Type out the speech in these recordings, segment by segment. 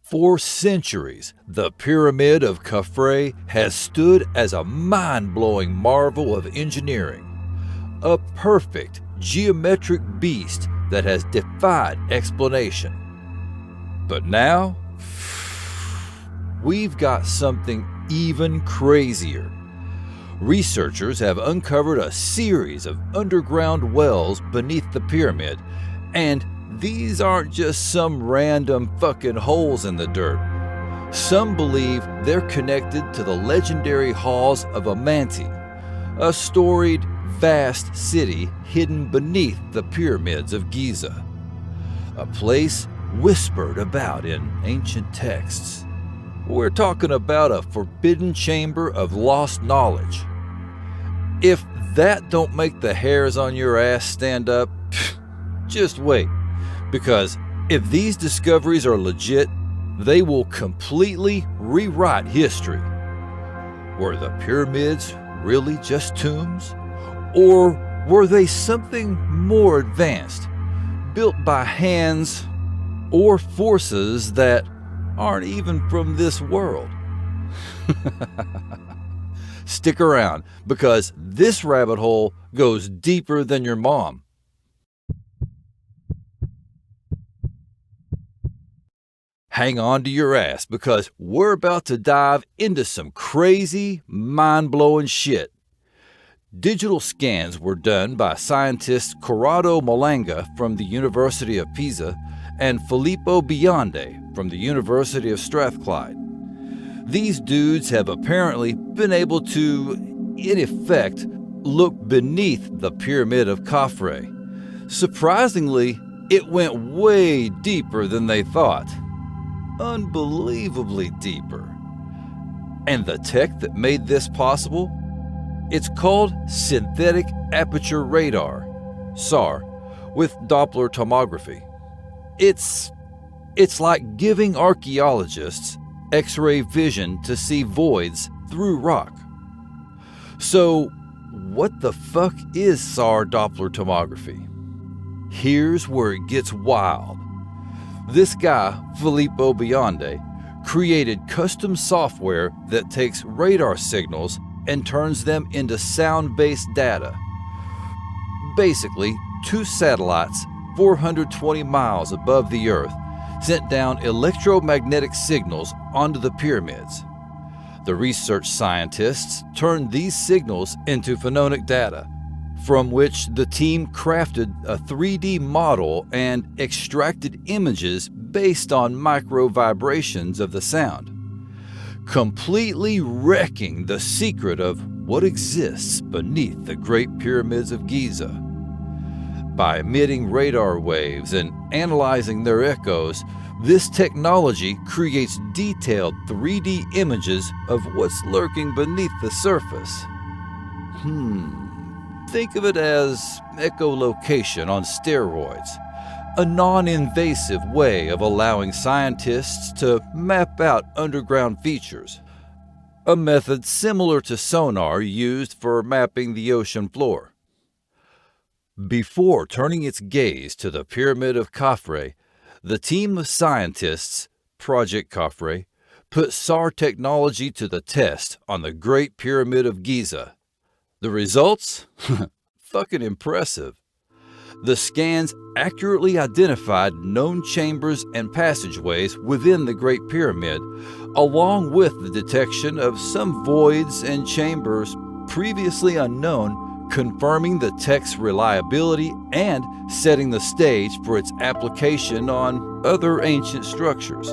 For centuries, the Pyramid of Khafre has stood as a mind-blowing marvel of engineering, a perfect geometric beast that has defied explanation. But now, we've got something even crazier. Researchers have uncovered a series of underground wells beneath the pyramid, and these aren't just some random fucking holes in the dirt. Some believe they're connected to the legendary halls of Amanti, a storied, vast city hidden beneath the pyramids of Giza. A place whispered about in ancient texts. We're talking about a forbidden chamber of lost knowledge. If that don't make the hairs on your ass stand up, just wait. Because if these discoveries are legit, they will completely rewrite history. Were the pyramids really just tombs? Or were they something more advanced, built by hands or forces that aren't even from this world? Stick around, because this rabbit hole goes deeper than your mom. Hang on to your ass, because we're about to dive into some crazy, mind-blowing shit. Digital scans were done by scientists Corrado Malanga from the University of Pisa and Filippo Bionde from the University of Strathclyde. These dudes have apparently been able to, in effect, look beneath the Pyramid of Khafre. Surprisingly, it went way deeper than they thought. Unbelievably deeper. And the tech that made this possible? It's called synthetic aperture radar, SAR, with Doppler tomography. It's like giving archaeologists X-ray vision to see voids through rock. So, what the fuck is SAR Doppler tomography? Here's where it gets wild. This guy, Filippo Bionde, created custom software that takes radar signals and turns them into sound-based data. Basically, two satellites 420 miles above the Earth sent down electromagnetic signals onto the pyramids. The research scientists turned these signals into phonemic data, from which the team crafted a 3D model and extracted images based on micro vibrations of the sound, completely wrecking the secret of what exists beneath the Great Pyramids of Giza. By emitting radar waves and analyzing their echoes, this technology creates detailed 3D images of what's lurking beneath the surface. Think of it as echolocation on steroids, a non-invasive way of allowing scientists to map out underground features, a method similar to sonar used for mapping the ocean floor. Before turning its gaze to the Pyramid of Khafre, the team of scientists, Project Khafre, put SAR technology to the test on the Great Pyramid of Giza. The results? Fucking impressive. The scans accurately identified known chambers and passageways within the Great Pyramid, along with the detection of some voids and chambers previously unknown, confirming the tech's reliability and setting the stage for its application on other ancient structures.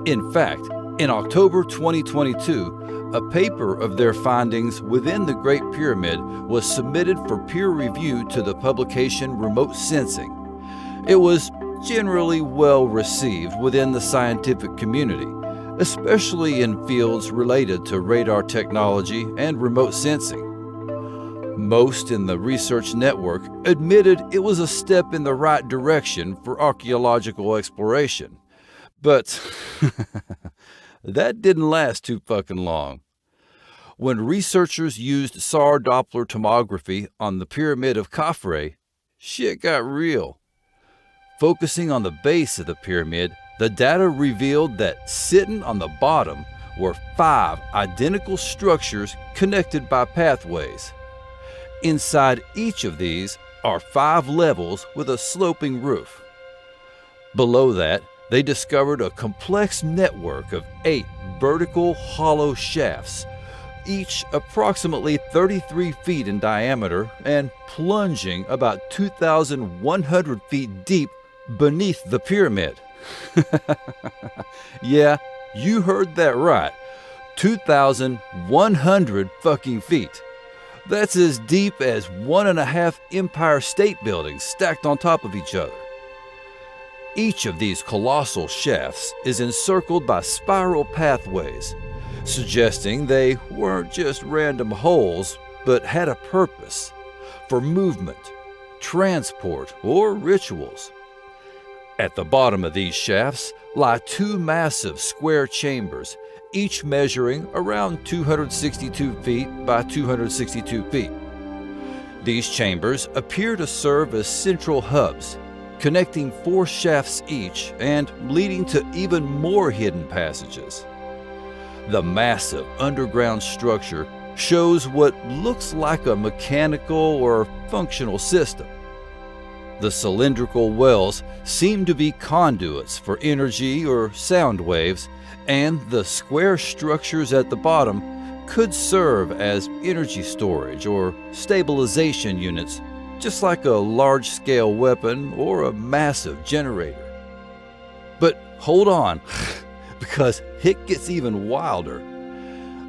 In fact, in October 2022, a paper of their findings within the Great Pyramid was submitted for peer review to the publication Remote Sensing. It was generally well received within the scientific community, especially in fields related to radar technology and remote sensing. Most in the research network admitted it was a step in the right direction for archaeological exploration. But that didn't last too fucking long. When researchers used SAR Doppler tomography on the Pyramid of Khafre, shit got real. Focusing on the base of the pyramid, the data revealed that sitting on the bottom were 5 identical structures connected by pathways. Inside each of these are 5 levels with a sloping roof. Below that, they discovered a complex network of 8 vertical hollow shafts, each approximately 33 feet in diameter and plunging about 2,100 feet deep beneath the pyramid. Yeah, you heard that right. 2,100 fucking feet. That's as deep as 1.5 Empire State Buildings stacked on top of each other. Each of these colossal shafts is encircled by spiral pathways, suggesting they weren't just random holes, but had a purpose for movement, transport, or rituals. At the bottom of these shafts lie 2 massive square chambers, each measuring around 262 feet by 262 feet. These chambers appear to serve as central hubs, connecting 4 shafts each and leading to even more hidden passages. The massive underground structure shows what looks like a mechanical or functional system. The cylindrical wells seem to be conduits for energy or sound waves, and the square structures at the bottom could serve as energy storage or stabilization units, just like a large-scale weapon or a massive generator. But hold on, because it gets even wilder.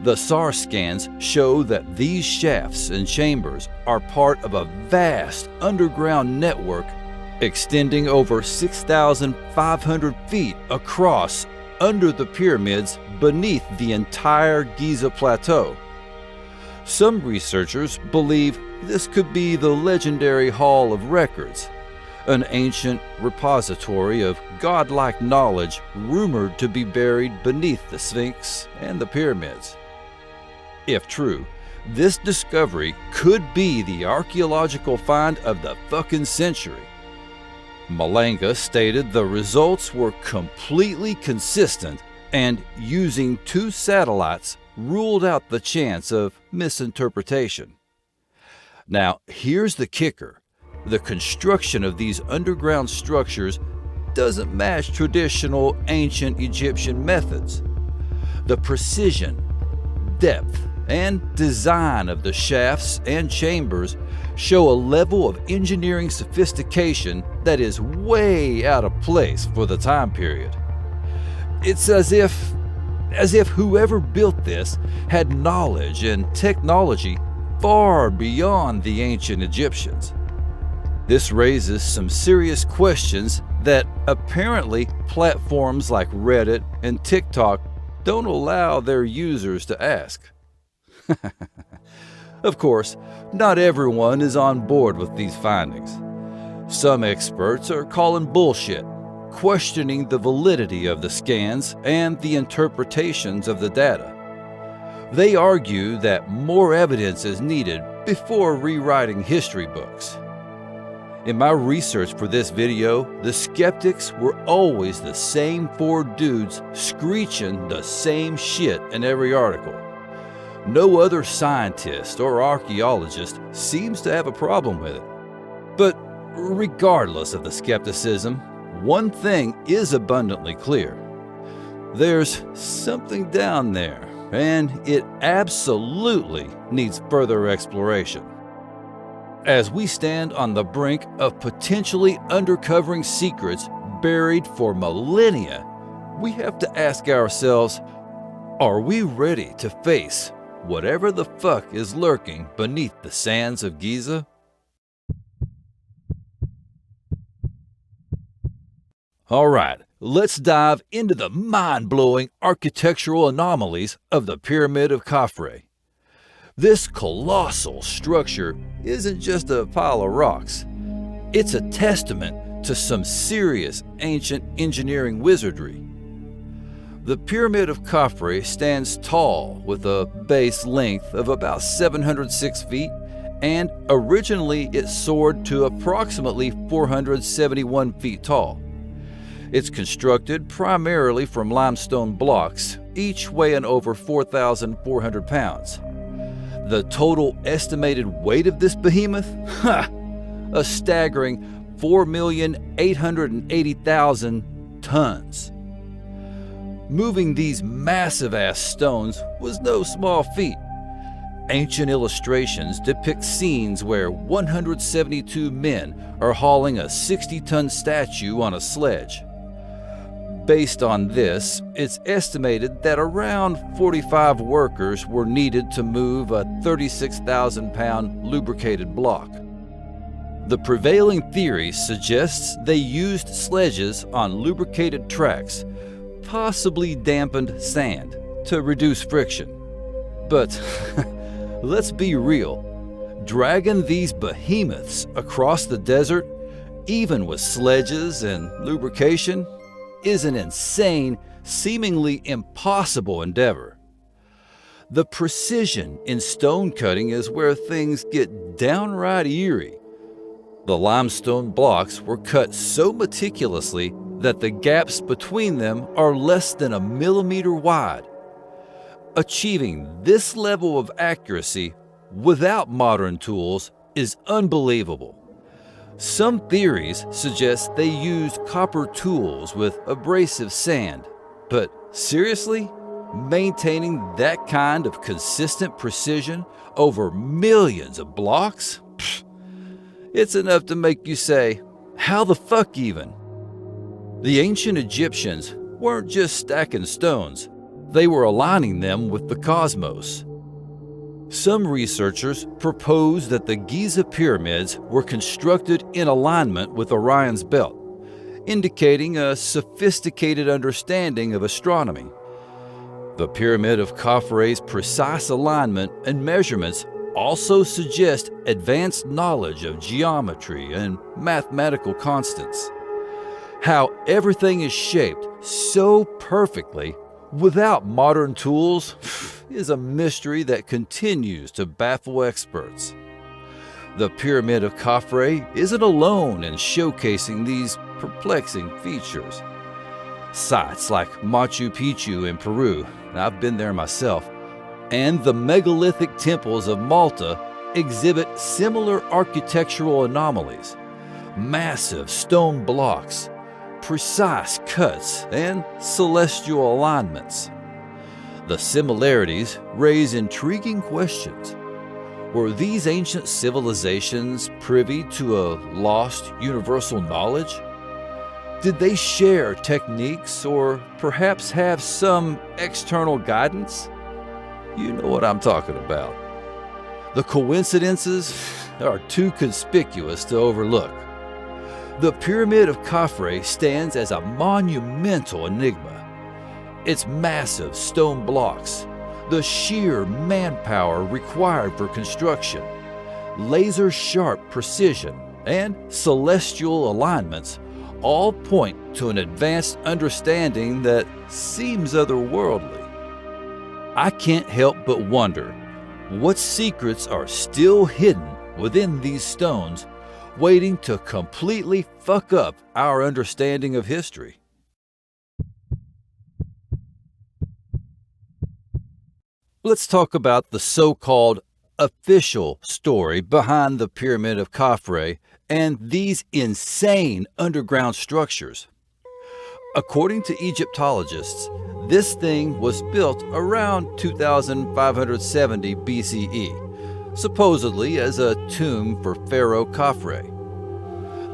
The SAR scans show that these shafts and chambers are part of a vast underground network extending over 6,500 feet across under the pyramids beneath the entire Giza plateau. Some researchers believe this could be the legendary Hall of Records, an ancient repository of godlike knowledge rumored to be buried beneath the Sphinx and the pyramids. If true, this discovery could be the archaeological find of the fucking century. Malanga stated the results were completely consistent and, using 2 satellites, ruled out the chance of misinterpretation. Now, here's the kicker. The construction of these underground structures doesn't match traditional ancient Egyptian methods. The precision, depth, and design of the shafts and chambers show a level of engineering sophistication that is way out of place for the time period. It's as if whoever built this had knowledge and technology far beyond the ancient Egyptians. This raises some serious questions that apparently platforms like Reddit and TikTok don't allow their users to ask. Of course, not everyone is on board with these findings. Some experts are calling bullshit, questioning the validity of the scans and the interpretations of the data. They argue that more evidence is needed before rewriting history books. In my research for this video, the skeptics were always the same 4 dudes screeching the same shit in every article. No other scientist or archaeologist seems to have a problem with it. But regardless of the skepticism, one thing is abundantly clear. There's something down there, and it absolutely needs further exploration. As we stand on the brink of potentially uncovering secrets buried for millennia, we have to ask ourselves, are we ready to face whatever the fuck is lurking beneath the sands of Giza? All right, let's dive into the mind-blowing architectural anomalies of the Pyramid of Khafre. This colossal structure isn't just a pile of rocks. It's a testament to some serious ancient engineering wizardry. The Pyramid of Khafre stands tall with a base length of about 706 feet, and originally it soared to approximately 471 feet tall. It's constructed primarily from limestone blocks, each weighing over 4,400 pounds. The total estimated weight of this behemoth? A staggering 4,880,000 tons. Moving these massive-ass stones was no small feat. Ancient illustrations depict scenes where 172 men are hauling a 60-ton statue on a sledge. Based on this, it's estimated that around 45 workers were needed to move a 36,000-pound lubricated block. The prevailing theory suggests they used sledges on lubricated tracks, possibly dampened sand, to reduce friction. But let's be real, dragging these behemoths across the desert, even with sledges and lubrication, is an insane, seemingly impossible endeavor. The precision in stone cutting is where things get downright eerie. The limestone blocks were cut so meticulously that the gaps between them are less than a millimeter wide. Achieving this level of accuracy without modern tools is unbelievable. Some theories suggest they used copper tools with abrasive sand, but seriously, maintaining that kind of consistent precision over millions of blocks? It's enough to make you say, how the fuck even? The ancient Egyptians weren't just stacking stones, they were aligning them with the cosmos. Some researchers propose that the Giza pyramids were constructed in alignment with Orion's belt, indicating a sophisticated understanding of astronomy. The Pyramid of Khafre's precise alignment and measurements also suggest advanced knowledge of geometry and mathematical constants. How everything is shaped so perfectly without modern tools is a mystery that continues to baffle experts. The Pyramid of Khafre isn't alone in showcasing these perplexing features. Sites like Machu Picchu in Peru, I've been there myself, and the megalithic temples of Malta exhibit similar architectural anomalies. Massive stone blocks, precise cuts, and celestial alignments. The similarities raise intriguing questions. Were these ancient civilizations privy to a lost universal knowledge? Did they share techniques or perhaps have some external guidance? You know what I'm talking about. The coincidences are too conspicuous to overlook. The Pyramid of Khafre stands as a monumental enigma. Its massive stone blocks, the sheer manpower required for construction, laser-sharp precision, and celestial alignments all point to an advanced understanding that seems otherworldly. I can't help but wonder what secrets are still hidden within these stones, waiting to completely fuck up our understanding of history. Let's talk about the so-called official story behind the Pyramid of Khafre and these insane underground structures. According to Egyptologists, this thing was built around 2570 BCE, supposedly as a tomb for Pharaoh Khafre.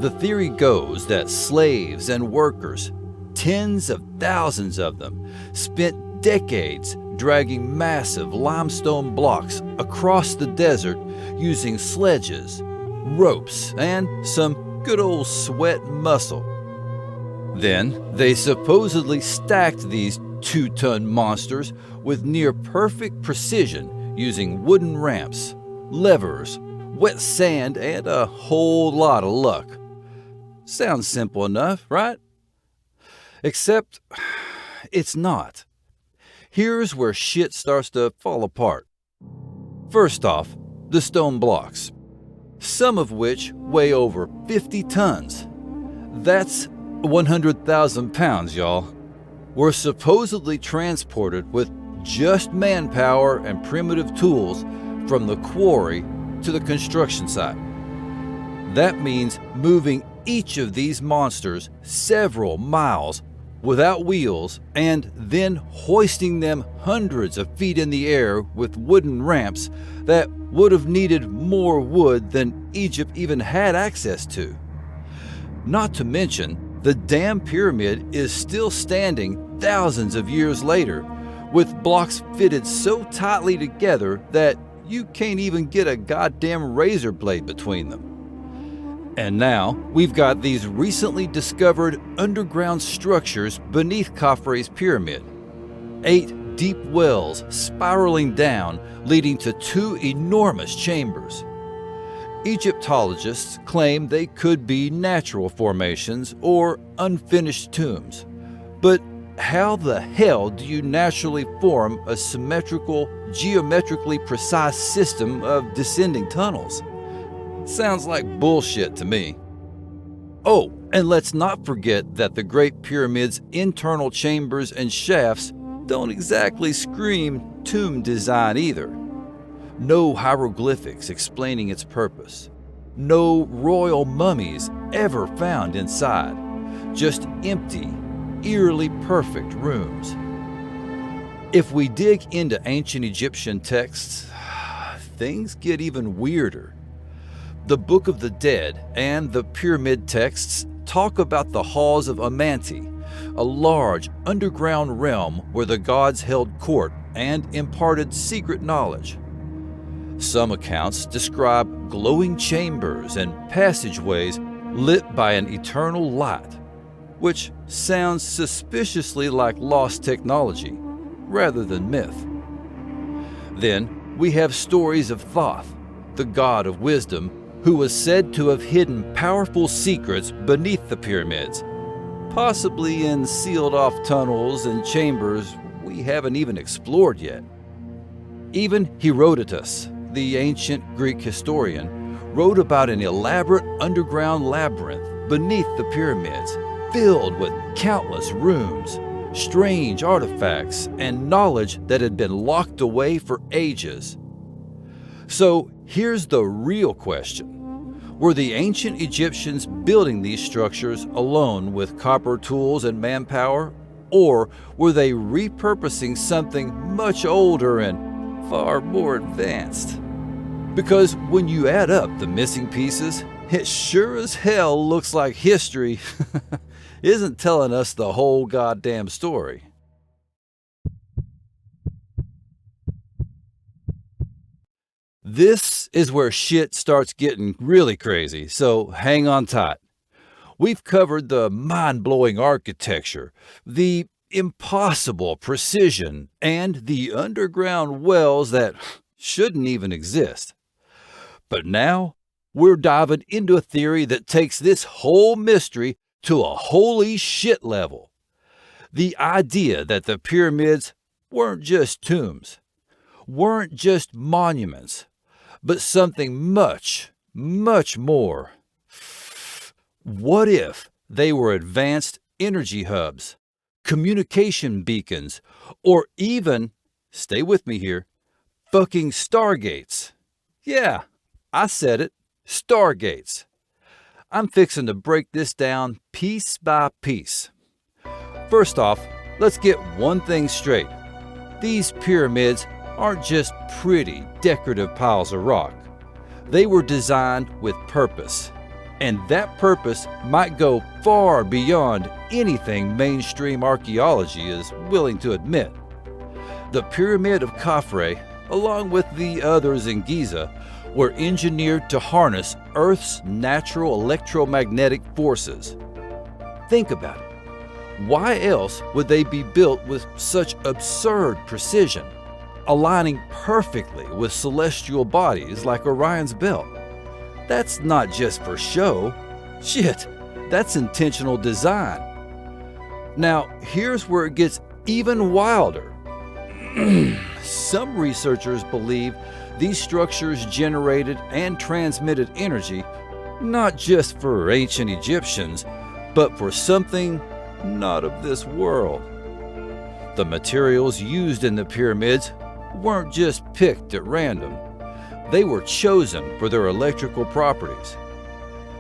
The theory goes that slaves and workers, tens of thousands of them, spent decades dragging massive limestone blocks across the desert using sledges, ropes, and some good old sweat and muscle. Then they supposedly stacked these 2-ton monsters with near-perfect precision using wooden ramps, levers, wet sand, and a whole lot of luck. Sounds simple enough, right? Except it's not. Here's where shit starts to fall apart. First off, the stone blocks, some of which weigh over 50 tons. That's 100,000 pounds, y'all, were supposedly transported with just manpower and primitive tools from the quarry to the construction site. That means moving each of these monsters several miles without wheels and then hoisting them hundreds of feet in the air with wooden ramps that would have needed more wood than Egypt even had access to. Not to mention, the damn pyramid is still standing thousands of years later, with blocks fitted so tightly together that you can't even get a goddamn razor blade between them. And now we've got these recently discovered underground structures beneath Khafre's pyramid. 8 deep wells spiraling down, leading to 2 enormous chambers. Egyptologists claim they could be natural formations or unfinished tombs. But how the hell do you naturally form a symmetrical, geometrically precise system of descending tunnels? Sounds like bullshit to me. Oh, and let's not forget that the Great Pyramid's internal chambers and shafts don't exactly scream tomb design either. No hieroglyphics explaining its purpose. No royal mummies ever found inside. Just empty, eerily perfect rooms. If we dig into ancient Egyptian texts, things get even weirder. The Book of the Dead and the Pyramid texts talk about the halls of Amanti, a large underground realm where the gods held court and imparted secret knowledge. Some accounts describe glowing chambers and passageways lit by an eternal light, which sounds suspiciously like lost technology rather than myth. Then we have stories of Thoth, the god of wisdom, who was said to have hidden powerful secrets beneath the pyramids, possibly in sealed-off tunnels and chambers we haven't even explored yet. Even Herodotus, the ancient Greek historian, wrote about an elaborate underground labyrinth beneath the pyramids, filled with countless rooms, strange artifacts, and knowledge that had been locked away for ages. So here's the real question. Were the ancient Egyptians building these structures alone with copper tools and manpower, or were they repurposing something much older and far more advanced? Because when you add up the missing pieces, it sure as hell looks like history isn't telling us the whole goddamn story. This is where shit starts getting really crazy, so hang on tight. We've covered the mind-blowing architecture, the impossible precision, and the underground wells that shouldn't even exist. But now, we're diving into a theory that takes this whole mystery to a holy shit level. The idea that the pyramids weren't just tombs, weren't just monuments, but something much, much more. What if they were advanced energy hubs, communication beacons, or even, stay with me here, fucking stargates? Yeah, I said it, stargates. I'm fixing to break this down piece by piece. First off, let's get one thing straight. These pyramids aren't just pretty, decorative piles of rock. They were designed with purpose, and that purpose might go far beyond anything mainstream archaeology is willing to admit. The Pyramid of Khafre, along with the others in Giza, were engineered to harness Earth's natural electromagnetic forces. Think about it. Why else would they be built with such absurd precision, aligning perfectly with celestial bodies like Orion's belt? That's not just for show. Shit, that's intentional design. Now, here's where it gets even wilder. Some researchers believe these structures generated and transmitted energy, not just for ancient Egyptians, but for something not of this world. The materials used in the pyramids weren't just picked at random. They were chosen for their electrical properties.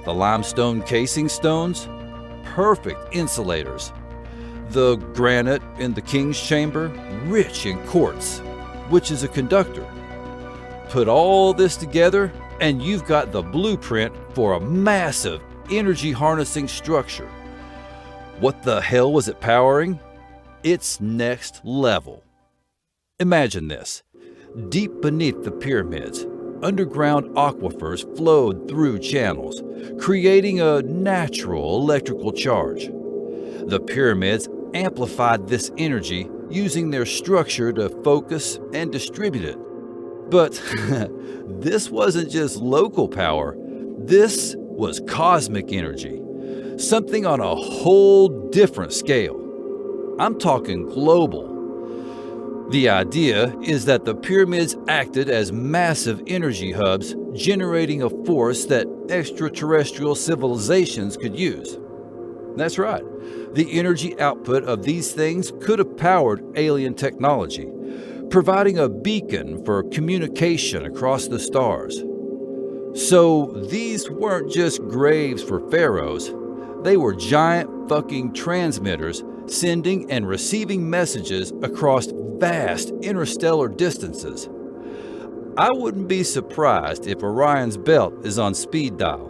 The limestone casing stones, perfect insulators. The granite in the king's chamber, rich in quartz, which is a conductor. Put all this together and you've got the blueprint for a massive energy harnessing structure. What the hell was it powering? It's next level. Imagine this. Deep beneath the pyramids, underground aquifers flowed through channels, creating a natural electrical charge. The pyramids amplified this energy using their structure to focus and distribute it. But this wasn't just local power, this was cosmic energy, something on a whole different scale. I'm talking global. The idea is that the pyramids acted as massive energy hubs, generating a force that extraterrestrial civilizations could use. That's right. The energy output of these things could have powered alien technology, providing a beacon for communication across the stars. So these weren't just graves for pharaohs. They were giant fucking transmitters sending and receiving messages across vast interstellar distances. I wouldn't be surprised if Orion's belt is on speed dial.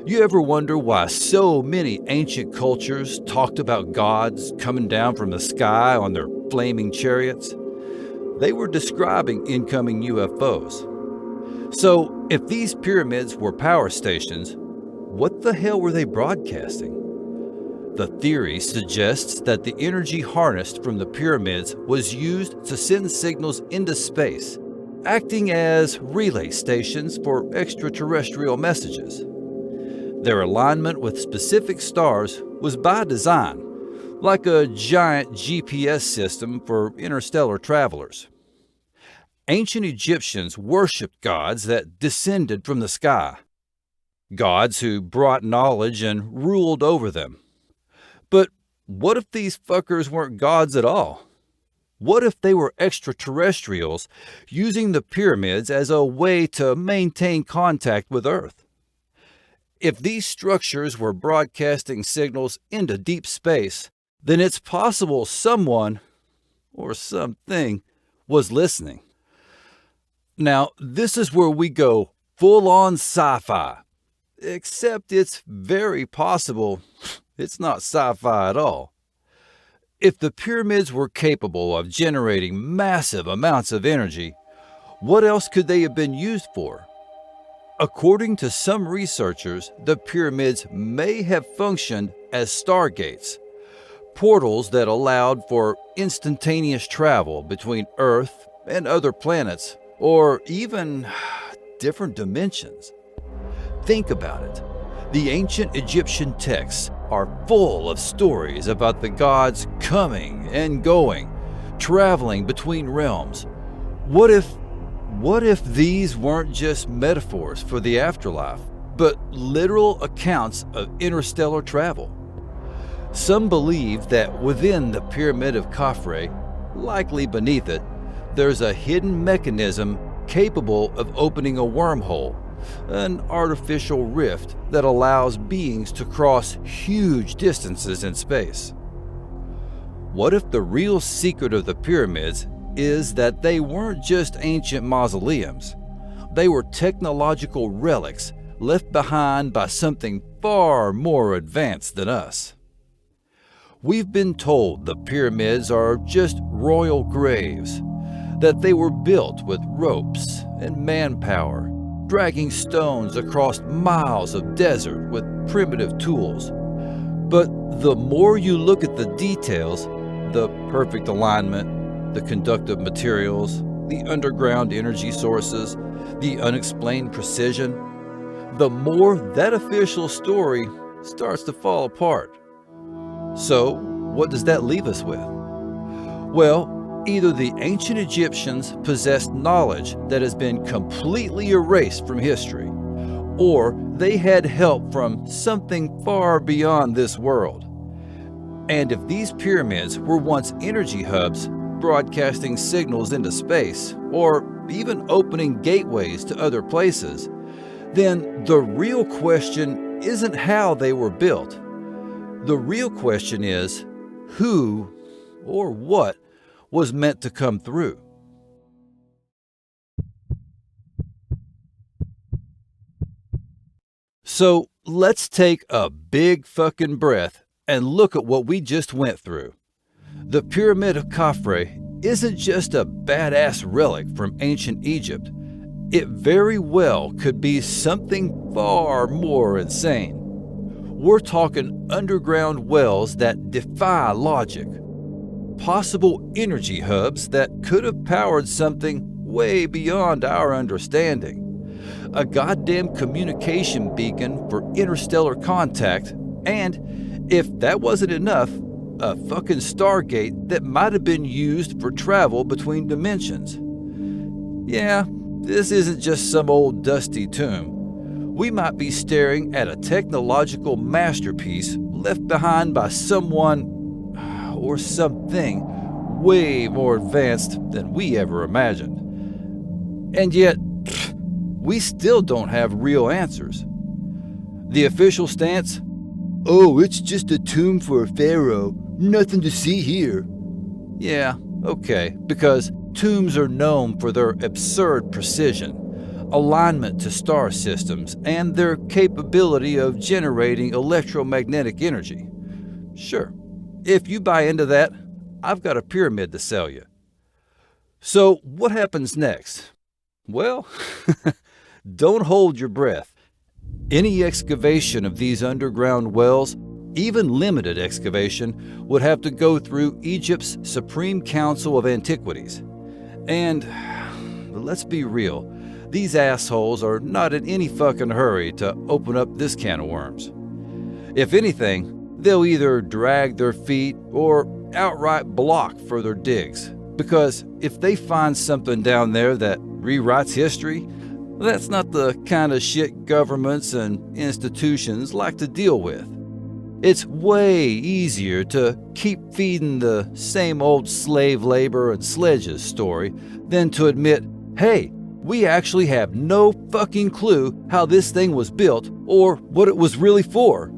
You ever wonder why so many ancient cultures talked about gods coming down from the sky on their flaming chariots? They were describing incoming UFOs. So, if these pyramids were power stations, what the hell were they broadcasting? The theory suggests that the energy harnessed from the pyramids was used to send signals into space, acting as relay stations for extraterrestrial messages. Their alignment with specific stars was by design, like a giant GPS system for interstellar travelers. Ancient Egyptians worshipped gods that descended from the sky, gods who brought knowledge and ruled over them. But what if these fuckers weren't gods at all? What if they were extraterrestrials using the pyramids as a way to maintain contact with Earth? If these structures were broadcasting signals into deep space, then it's possible someone, or something, was listening. Now, this is where we go full-on sci-fi, except it's very possible it's not sci-fi at all. If the pyramids were capable of generating massive amounts of energy, what else could they have been used for? According to some researchers, the pyramids may have functioned as stargates, portals that allowed for instantaneous travel between Earth and other planets, or even different dimensions. Think about it. The ancient Egyptian texts are full of stories about the gods coming and going, traveling between realms. What if these weren't just metaphors for the afterlife, but literal accounts of interstellar travel? Some believe that within the Pyramid of Khafre, likely beneath it, there's a hidden mechanism capable of opening a wormhole, an artificial rift that allows beings to cross huge distances in space. What if the real secret of the pyramids is that they weren't just ancient mausoleums? They were technological relics left behind by something far more advanced than us. We've been told the pyramids are just royal graves, that they were built with ropes and manpower, dragging stones across miles of desert with primitive tools. But the more you look at the details, the perfect alignment, the conductive materials, the underground energy sources, the unexplained precision, the more that official story starts to fall apart. So, what does that leave us with? Well, either the ancient Egyptians possessed knowledge that has been completely erased from history, or they had help from something far beyond this world. And if these pyramids were once energy hubs, broadcasting signals into space, or even opening gateways to other places, then the real question isn't how they were built. The real question is who or what was meant to come through. So let's take a big fucking breath and look at what we just went through. The Pyramid of Khafre isn't just a badass relic from ancient Egypt. It very well could be something far more insane. We're talking underground wells that defy logic. Possible energy hubs that could have powered something way beyond our understanding. A goddamn communication beacon for interstellar contact, and, if that wasn't enough, a fucking stargate that might have been used for travel between dimensions. Yeah, this isn't just some old dusty tomb. We might be staring at a technological masterpiece left behind by someone or something way more advanced than we ever imagined. And yet, we still don't have real answers. The official stance? Oh, it's just a tomb for a pharaoh. Nothing to see here. Yeah, okay, because tombs are known for their absurd precision, alignment to star systems, and their capability of generating electromagnetic energy. Sure, if you buy into that, I've got a pyramid to sell you. So what happens next? Well, don't hold your breath. Any excavation of these underground wells, even limited excavation, would have to go through Egypt's Supreme Council of Antiquities. And let's be real, these assholes are not in any fucking hurry to open up this can of worms. If anything, they'll either drag their feet or outright block further digs, because if they find something down there that rewrites history, that's not the kind of shit governments and institutions like to deal with. It's way easier to keep feeding the same old slave labor and sledges story than to admit, hey, we actually have no fucking clue how this thing was built or what it was really for.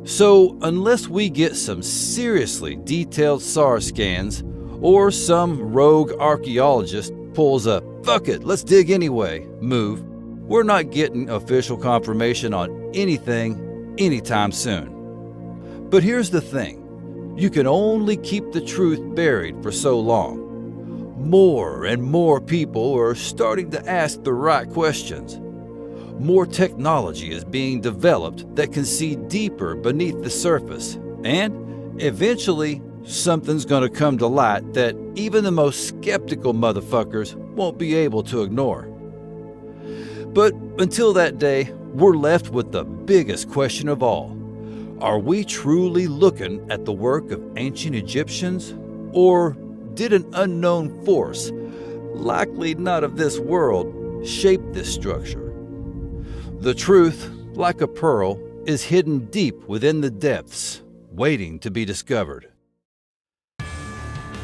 So unless we get some seriously detailed SAR scans, or some rogue archaeologist pulls a "fuck it, let's dig anyway" move, we're not getting official confirmation on anything anytime soon. But here's the thing, you can only keep the truth buried for so long. More and more people are starting to ask the right questions. More technology is being developed that can see deeper beneath the surface, and eventually something's going to come to light that even the most skeptical motherfuckers won't be able to ignore. But until that day, we're left with the biggest question of all. Are we truly looking at the work of ancient Egyptians? Or did an unknown force, likely not of this world, shape this structure? The truth, like a pearl, is hidden deep within the depths, waiting to be discovered.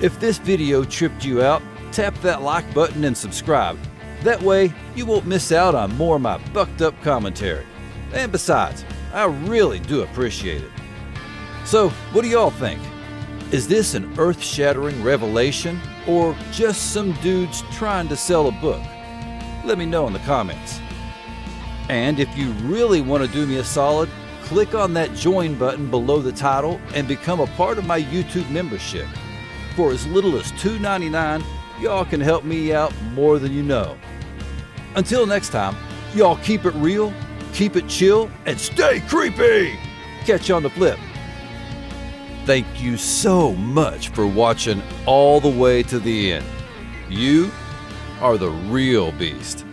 If this video tripped you out, tap that like button and subscribe. That way, you won't miss out on more of my fucked up commentary. And besides, I really do appreciate it. So, what do y'all think? Is this an earth-shattering revelation, or just some dudes trying to sell a book? Let me know in the comments. And if you really want to do me a solid, click on that join button below the title and become a part of my YouTube membership. For as little as $2.99, y'all can help me out more than you know. Until next time, y'all keep it real, keep it chill, and stay creepy! Catch you on the flip. Thank you so much for watching all the way to the end. You are the real beast.